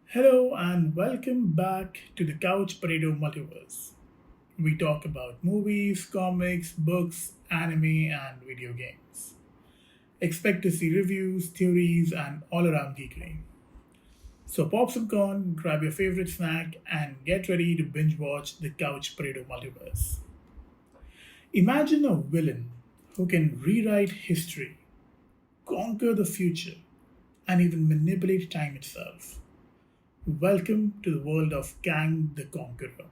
Hello and welcome back to the Couch Potato Multiverse. We talk about movies, comics, books, anime, and video games. Expect to see reviews, theories, and all around geekery. So pop some corn, grab your favorite snack, and get ready to binge watch the Couch Potato Multiverse. Imagine a villain who can rewrite history, conquer the future, and even manipulate time itself. Welcome to the world of Kang the Conqueror.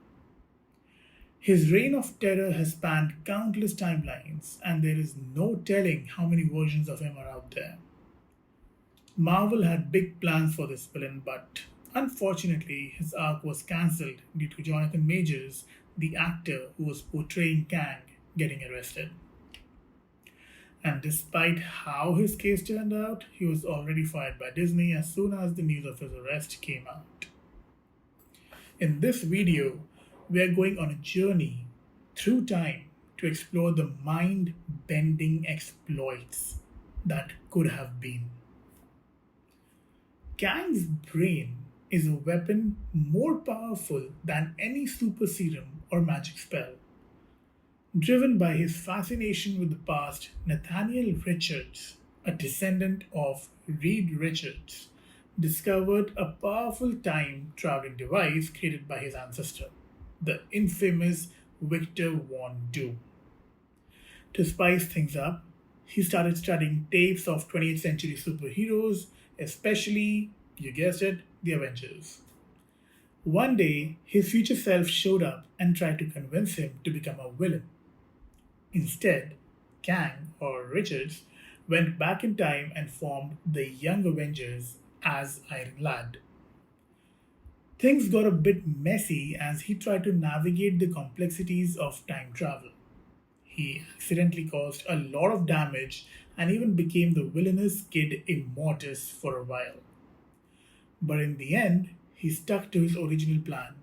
His reign of terror has spanned countless timelines, and there is no telling how many versions of him are out there. Marvel had big plans for this villain, but unfortunately, his arc was cancelled due to Jonathan Majors, the actor who was portraying Kang, getting arrested. And despite how his case turned out, he was already fired by Disney as soon as the news of his arrest came out. In this video, we are going on a journey through time to explore the mind bending exploits that could have been. Kang's brain is a weapon more powerful than any super serum or magic spell. Driven by his fascination with the past, Nathaniel Richards, a descendant of Reed Richards, discovered a powerful time traveling device created by his ancestor, the infamous Victor Von Doom. To spice things up, he started studying tapes of 20th century superheroes, especially, you guessed it, the Avengers. One day, his future self showed up and tried to convince him to become a villain. Instead, Kang, or Richards, went back in time and formed the Young Avengers as Iron Lad. Things got a bit messy as he tried to navigate the complexities of time travel. He accidentally caused a lot of damage and even became the villainous Kid Immortus for a while. But in the end, he stuck to his original plan.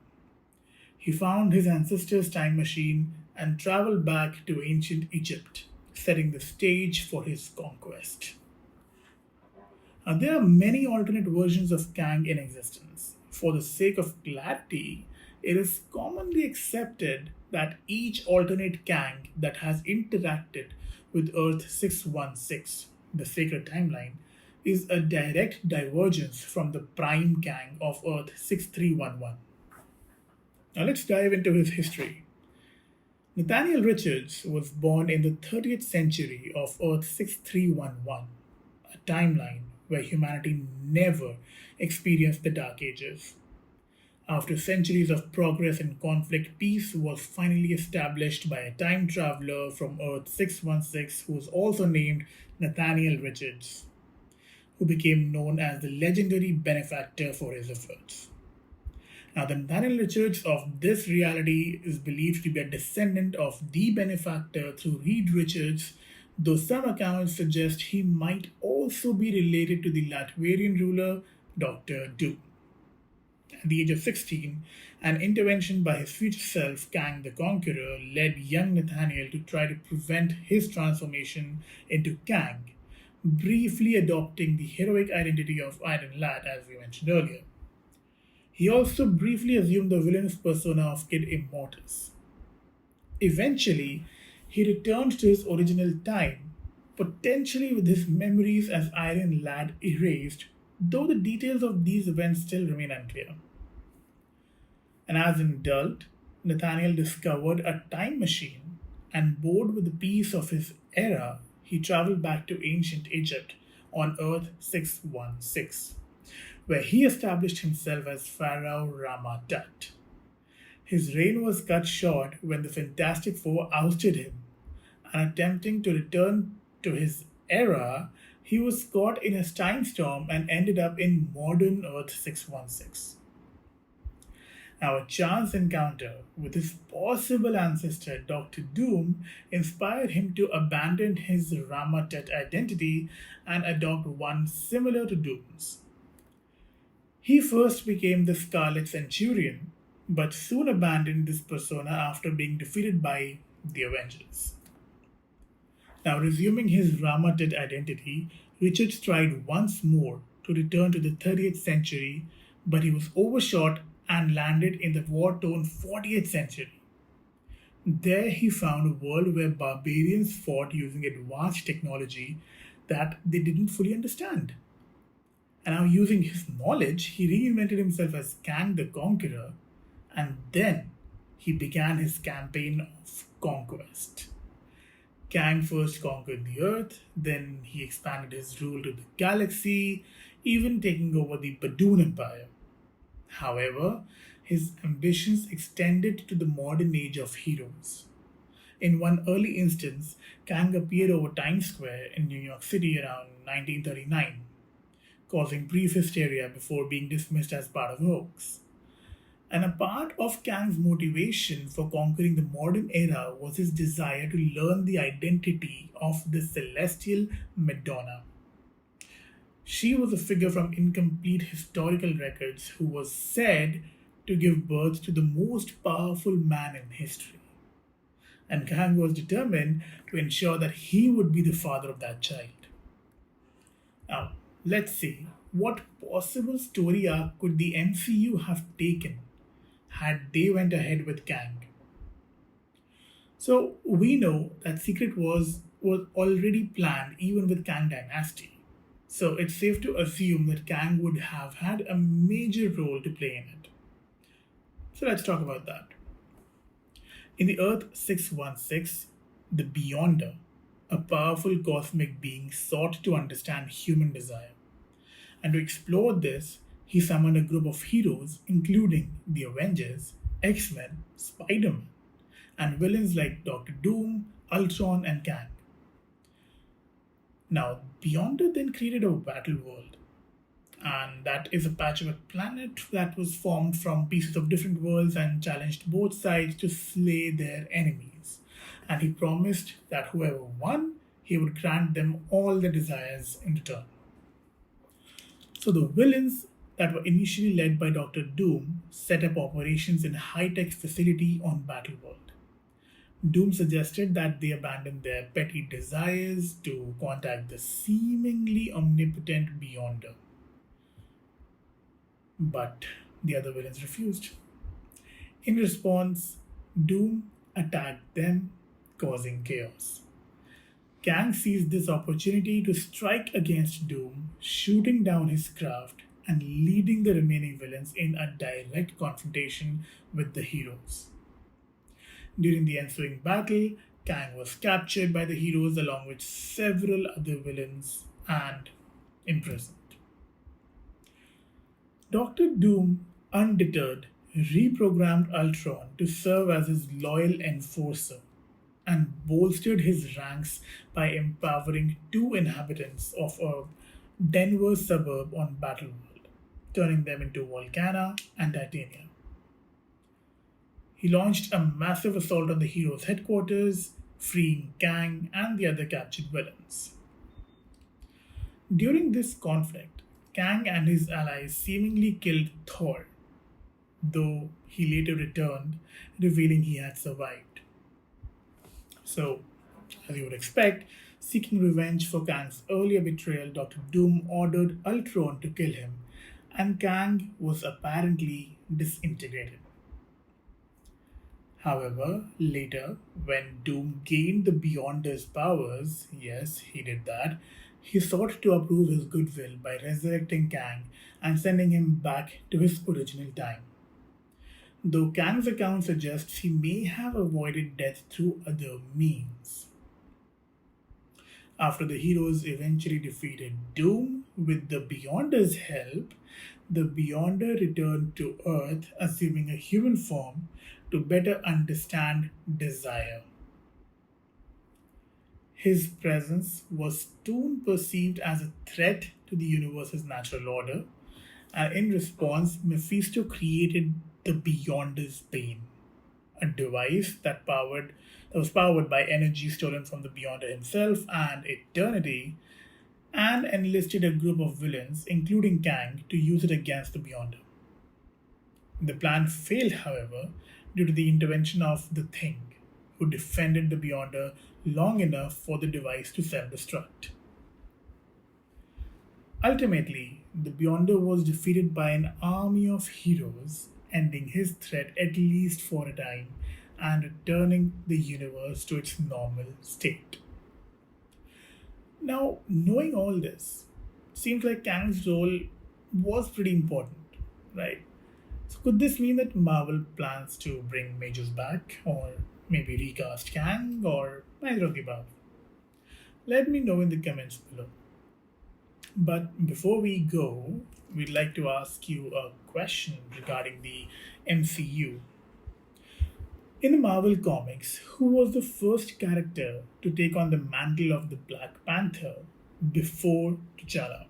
He found his ancestors' time machine and traveled back to ancient Egypt, setting the stage for his conquest. Now, there are many alternate versions of Kang in existence. For the sake of clarity, it is commonly accepted that each alternate Kang that has interacted with Earth 616, the sacred timeline, is a direct divergence from the prime Kang of Earth 6311. Now let's dive into his history. Nathaniel Richards was born in the 30th century of Earth 6311, a timeline where humanity never experienced the Dark Ages. After centuries of progress and conflict, peace was finally established by a time traveler from Earth 616 who was also named Nathaniel Richards, who became known as the legendary benefactor for his efforts. Now, the Nathaniel Richards of this reality is believed to be a descendant of the benefactor through Reed Richards, though some accounts suggest he might also be related to the Latvian ruler Dr. Doom. At the age of 16, an intervention by his future self, Kang the Conqueror, led young Nathaniel to try to prevent his transformation into Kang, briefly adopting the heroic identity of Iron Lad, as we mentioned earlier. He also briefly assumed the villainous persona of Kid Immortus. Eventually, he returned to his original time, potentially with his memories as Iron Lad erased, though the details of these events still remain unclear. And as an adult, Nathaniel discovered a time machine and, bored with the peace of his era, he traveled back to ancient Egypt on Earth 616, where he established himself as Pharaoh Rama-Tut. His reign was cut short when the Fantastic Four ousted him, and attempting to return to his era, he was caught in a time storm and ended up in modern Earth 616. Now, a chance encounter with his possible ancestor, Dr. Doom, inspired him to abandon his Rama-Tut identity and adopt one similar to Doom's. He first became the Scarlet Centurion, but soon abandoned this persona after being defeated by the Avengers. Now, resuming his Rama-Tit identity, Richard tried once more to return to the 30th century, but he was overshot and landed in the war-torn 40th century. There he found a world where barbarians fought using advanced technology that they didn't fully understand. And now, using his knowledge, he reinvented himself as Kang the Conqueror, and then he began his campaign of conquest. Kang first conquered the Earth, then he expanded his rule to the galaxy, even taking over the Badoon Empire. However, his ambitions extended to the modern age of heroes. In one early instance, Kang appeared over Times Square in New York City around 1939, causing brief hysteria before being dismissed as part of a hoax. And a part of Kang's motivation for conquering the modern era was his desire to learn the identity of the celestial Madonna. She was a figure from incomplete historical records who was said to give birth to the most powerful man in history. And Kang was determined to ensure that he would be the father of that child. Now, let's see what possible story arc could the MCU have taken had they went ahead with Kang. So we know that Secret was already planned even with Kang Dynasty. So it's safe to assume that Kang would have had a major role to play in it. So let's talk about that. In the Earth 616, the Beyonder, a powerful cosmic being, sought to understand human desire. And to explore this, he summoned a group of heroes, including the Avengers, X-Men, Spider-Man, and villains like Doctor Doom, Ultron, and Kang. Now, Beyonder then created a battle world, and that is a patchwork planet that was formed from pieces of different worlds and challenged both sides to slay their enemies. And he promised that whoever won, he would grant them all their desires in return. So the villains that were initially led by Doctor Doom set up operations in a high-tech facility on Battleworld. Doom suggested that they abandon their petty desires to contact the seemingly omnipotent Beyonder. But the other villains refused. In response, Doom attacked them, causing chaos. Kang seized this opportunity to strike against Doom, shooting down his craft and leading the remaining villains in a direct confrontation with the heroes. During the ensuing battle, Kang was captured by the heroes along with several other villains and imprisoned. Doctor Doom, undeterred, reprogrammed Ultron to serve as his loyal enforcer and bolstered his ranks by empowering two inhabitants of a Denver suburb on Battleworld, turning them into Volcana and Titania. He launched a massive assault on the heroes' headquarters, freeing Kang and the other captured villains. During this conflict, Kang and his allies seemingly killed Thor, though he later returned, revealing he had survived. So, as you would expect, seeking revenge for Kang's earlier betrayal, Doctor Doom ordered Ultron to kill him, and Kang was apparently disintegrated. However, later, when Doom gained the Beyonder's powers, yes, he did that, he sought to approve his goodwill by resurrecting Kang and sending him back to his original time. Though Kang's account suggests he may have avoided death through other means. After the heroes eventually defeated Doom with the Beyonder's help, the Beyonder returned to Earth assuming a human form to better understand desire. His presence was soon perceived as a threat to the universe's natural order, and in response, Mephisto created the Beyonder's Bane, a device that was powered by energy stolen from the Beyonder himself and Eternity, and enlisted a group of villains, including Kang, to use it against the Beyonder. The plan failed, however, due to the intervention of the Thing, who defended the Beyonder long enough for the device to self destruct. Ultimately, the Beyonder was defeated by an army of heroes, ending his threat at least for a time and returning the universe to its normal state. Now, knowing all this, seems like Kang's role was pretty important, right? So, could this mean that Marvel plans to bring Majors back, or maybe recast Kang, or neither of the above? Let me know in the comments below. But before we go, we'd like to ask you a question regarding the MCU. In the Marvel Comics, who was the first character to take on the mantle of the Black Panther before T'Challa?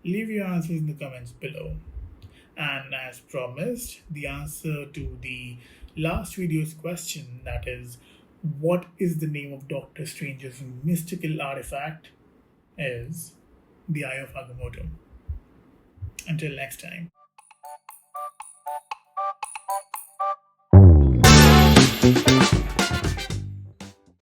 Leave your answers in the comments below. And as promised, the answer to the last video's question, that is, what is the name of Doctor Strange's mystical artifact, is the Eye of Agamotto. Until next time.